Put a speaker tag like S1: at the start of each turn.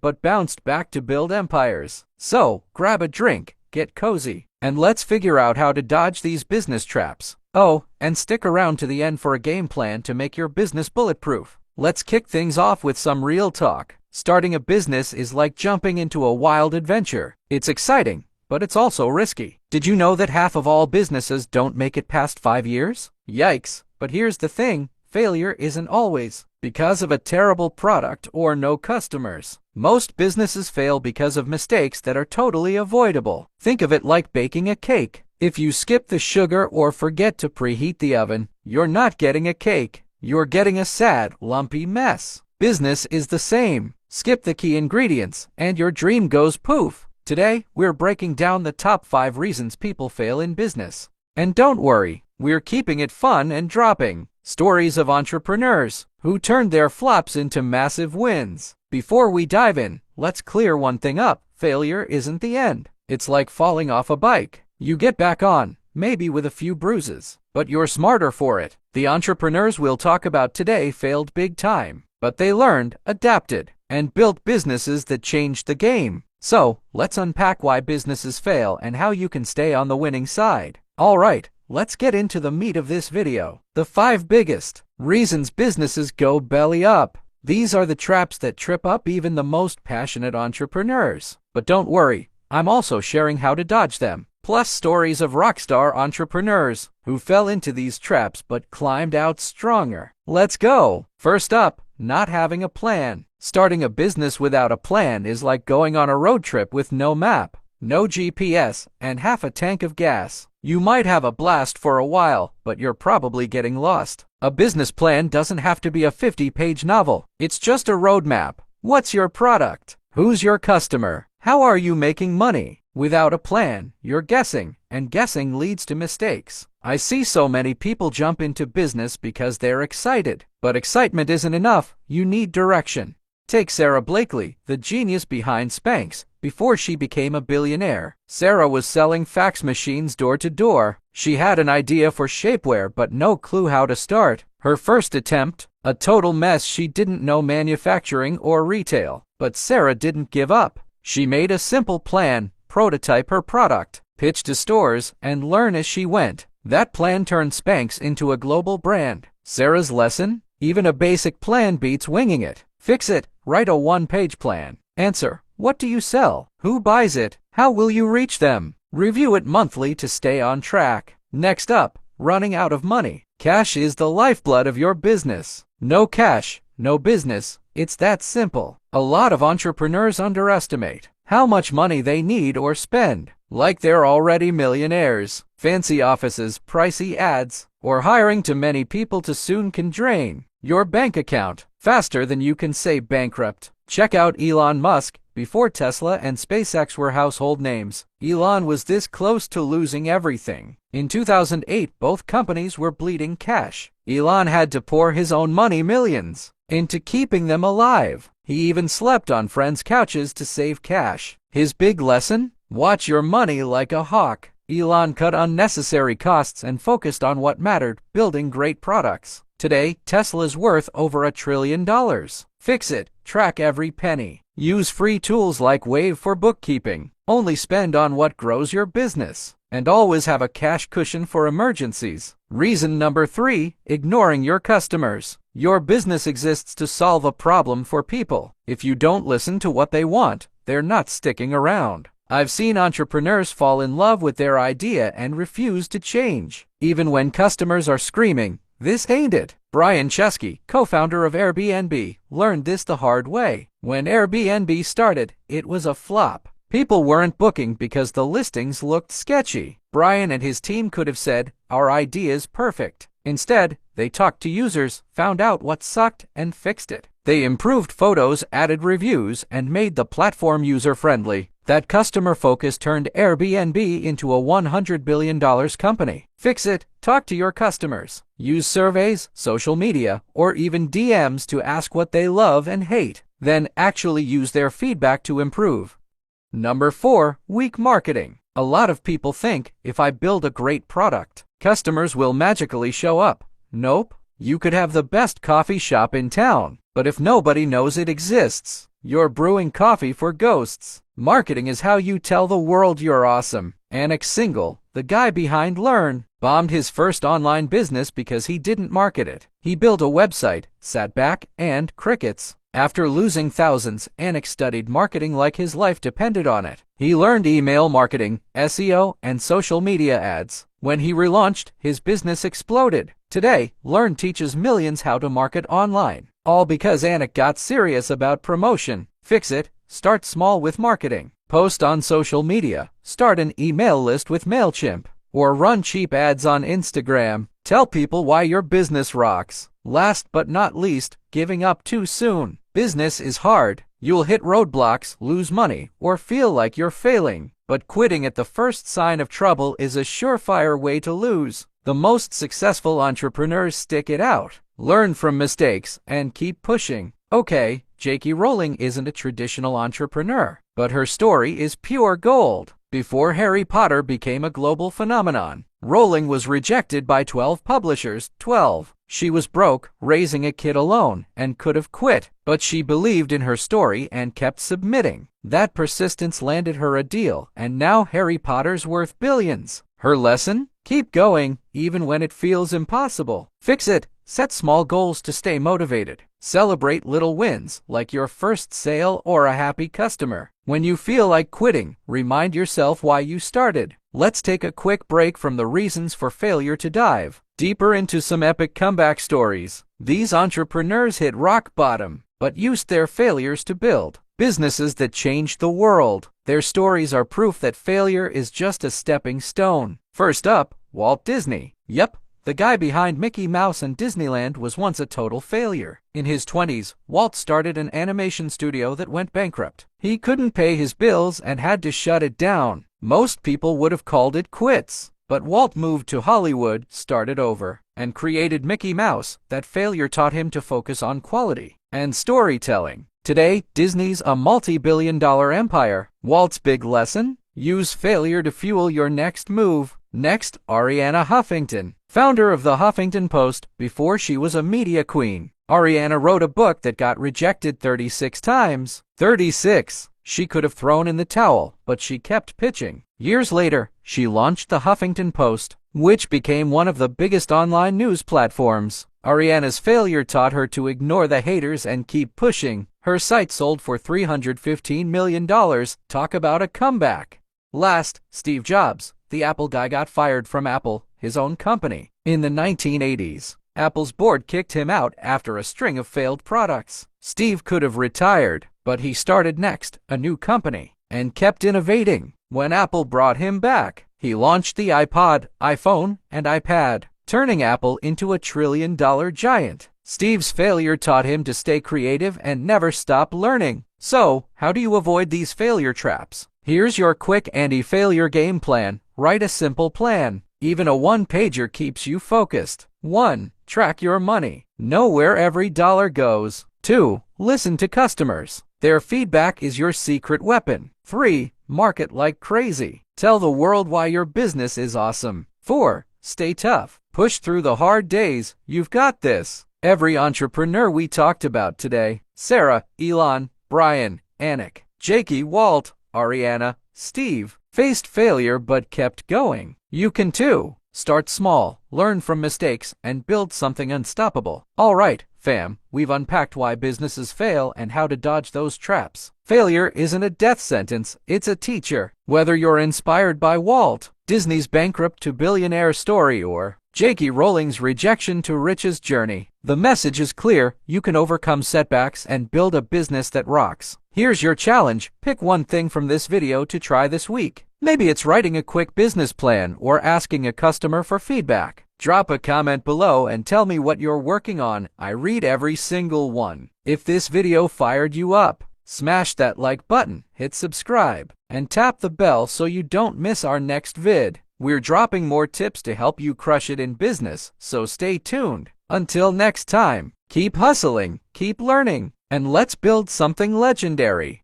S1: but bounced back to build empires. So, grab a drink, get cozy, and let's figure out how to dodge these business traps. Oh, and stick around to the end for a game plan to make your business bulletproof. Let's kick things off with some real talk. Starting a business is like jumping into a wild adventure. It's exciting, but it's also risky. Did you know that half of all businesses don't make it past 5 years? Yikes. But here's the thing, failure isn't always because of a terrible product or no customers. Most businesses fail because of mistakes that are totally avoidable. Think of it like baking a cake. If you skip the sugar or forget to preheat the oven, you're not getting a cake. You're getting a sad, lumpy mess. Business is the same. Skip the key ingredients, and your dream goes poof. Today, we're breaking down the top 5 reasons people fail in business. And don't worry, we're keeping it fun and dropping stories of entrepreneurs who turned their flops into massive wins. Before we dive in, let's clear one thing up. Failure isn't the end. It's like falling off a bike. You get back on, maybe with a few bruises, but you're smarter for it. The entrepreneurs we'll talk about today failed big time, but they learned, adapted, and built businesses that changed the game. So, let's unpack why businesses fail and how you can stay on the winning side. Alright, let's get into the meat of this video. The 5 biggest reasons businesses go belly up. These are the traps that trip up even the most passionate entrepreneurs. But don't worry, I'm also sharing how to dodge them. Plus stories of rockstar entrepreneurs who fell into these traps but climbed out stronger. Let's go! First up, not having a plan. Starting a business without a plan is like going on a road trip with no map, no GPS, and half a tank of gas. You might have a blast for a while, but you're probably getting lost. A business plan doesn't have to be a 50-page novel. It's just a roadmap. What's your product? Who's your customer? How are you making money? Without a plan, you're guessing, and guessing leads to mistakes. I see so many people jump into business because they're excited. But excitement isn't enough. You need direction. Take Sarah Blakely, the genius behind Spanx. Before she became a billionaire, Sarah was selling fax machines door to door. She had an idea for shapewear but no clue how to start. Her first attempt, a total mess. She didn't know manufacturing or retail. But Sarah didn't give up. She made a simple plan, prototype her product, pitch to stores, and learn as she went. That plan turned Spanx into a global brand. Sarah's lesson? Even a basic plan beats winging it. Fix it. Write a 1-page plan. Answer: what do you sell? Who buys it? How will you reach them? Review it monthly to stay on track. Next up, running out of money. Cash is the lifeblood of your business. No cash, no business. It's that simple. A lot of entrepreneurs underestimate how much money they need or spend, like they're already millionaires. Fancy offices, pricey ads, or hiring too many people too soon can drain your bank account faster than you can say bankrupt. Check out Elon Musk. Before Tesla and SpaceX were household names, Elon was this close to losing everything. In 2008, both companies were bleeding cash. Elon had to pour his own money, millions, into keeping them alive. He even slept on friends' couches to save cash. His big lesson? Watch your money like a hawk. Elon cut unnecessary costs and focused on what mattered, building great products. Today, Tesla's worth over $1 trillion. Fix it. Track every penny. Use free tools like Wave for bookkeeping. Only spend on what grows your business. And always have a cash cushion for emergencies. Reason number 3, ignoring your customers. Your business exists to solve a problem for people. If you don't listen to what they want, they're not sticking around. I've seen entrepreneurs fall in love with their idea and refuse to change, even when customers are screaming, "This ain't it." Brian Chesky, co-founder of Airbnb, learned this the hard way. When Airbnb started, it was a flop. People weren't booking because the listings looked sketchy. Brian and his team could have said, "Our idea's perfect." Instead, they talked to users, found out what sucked, and fixed it. They improved photos, added reviews, and made the platform user-friendly. That customer focus turned Airbnb into a $100 billion company. Fix it. Talk to your customers. Use surveys, social media, or even DMs to ask what they love and hate. Then actually use their feedback to improve. Number 4, weak marketing. A lot of people think, if I build a great product, customers will magically show up. Nope. You could have the best coffee shop in town, but if nobody knows it exists, You're brewing coffee for ghosts. Marketing is how you tell the world you're awesome. Anik Singhal, the guy behind Learn, bombed his first online business because he didn't market it. He built a website, sat back, and crickets. After losing thousands, Anik studied marketing like his life depended on it. He learned email marketing, SEO, and social media ads. When he relaunched, his business exploded. Today, Learn teaches millions how to market online. All because Anik got serious about promotion. Fix it. Start small with marketing. Post on social media. Start an email list with MailChimp. Or run cheap ads on Instagram. Tell people why your business rocks. Last but not least, giving up too soon. Business is hard. You'll hit roadblocks, lose money, or feel like you're failing. But quitting at the first sign of trouble is a surefire way to lose. The most successful entrepreneurs stick it out, learn from mistakes, and keep pushing. Okay, J.K. Rowling isn't a traditional entrepreneur, but her story is pure gold. Before Harry Potter became a global phenomenon, Rowling was rejected by 12 publishers. 12. She was broke, raising a kid alone, and could have quit, but she believed in her story and kept submitting. That persistence landed her a deal, and now Harry Potter's worth billions. Her lesson? Keep going, even when it feels impossible. Fix it. Set small goals to stay motivated. Celebrate little wins, like your first sale or a happy customer. When you feel like quitting, remind yourself why you started. Let's take a quick break from the reasons for failure to dive deeper into some epic comeback stories. These entrepreneurs hit rock bottom, but used their failures to build businesses that changed the world. Their stories are proof that failure is just a stepping stone. First up, Walt Disney. Yep. The guy behind Mickey Mouse and Disneyland was once a total failure. In his 20s, Walt started an animation studio that went bankrupt. He couldn't pay his bills and had to shut it down. Most people would have called it quits. But Walt moved to Hollywood, started over, and created Mickey Mouse. That failure taught him to focus on quality and storytelling. Today, Disney's a multi-billion-dollar empire. Walt's big lesson? Use failure to fuel your next move. Next, Arianna Huffington, founder of the Huffington Post before she was a media queen. Arianna wrote a book that got rejected 36 times. 36! She could have thrown in the towel, but she kept pitching. Years later, she launched the Huffington Post, which became one of the biggest online news platforms. Arianna's failure taught her to ignore the haters and keep pushing. Her site sold for $315 million. Talk about a comeback. Last, Steve Jobs. The Apple guy got fired from Apple, his own company. In the 1980s, Apple's board kicked him out after a string of failed products. Steve could have retired, but he started Next, a new company, and kept innovating. When Apple brought him back, he launched the iPod, iPhone, and iPad, turning Apple into a trillion-dollar giant. Steve's failure taught him to stay creative and never stop learning. So, how do you avoid these failure traps? Here's your quick anti-failure game plan. Write a simple plan. Even a one-pager keeps you focused. 1. Track your money. Know where every dollar goes. 2. Listen to customers. Their feedback is your secret weapon. 3. Market like crazy. Tell the world why your business is awesome. 4. Stay tough. Push through the hard days. You've got this. Every entrepreneur we talked about today, Sarah, Elon, Brian, Anik, J.K. Walt, Arianna, Steve, faced failure but kept going. You can too. Start small, learn from mistakes, and build something unstoppable. All right, fam, we've unpacked why businesses fail and how to dodge those traps. Failure isn't a death sentence, it's a teacher. Whether you're inspired by Walt Disney's bankrupt to billionaire story or J.K. Rowling's rejection to riches journey, the message is clear: you can overcome setbacks and build a business that rocks. Here's your challenge. Pick one thing from this video to try this week. Maybe it's writing a quick business plan or asking a customer for feedback. Drop a comment below and tell me what you're working on. I read every single one. If this video fired you up, smash that like button, hit subscribe, and tap the bell so you don't miss our next vid. We're dropping more tips to help you crush it in business, so stay tuned. Until next time, keep hustling, keep learning, and let's build something legendary.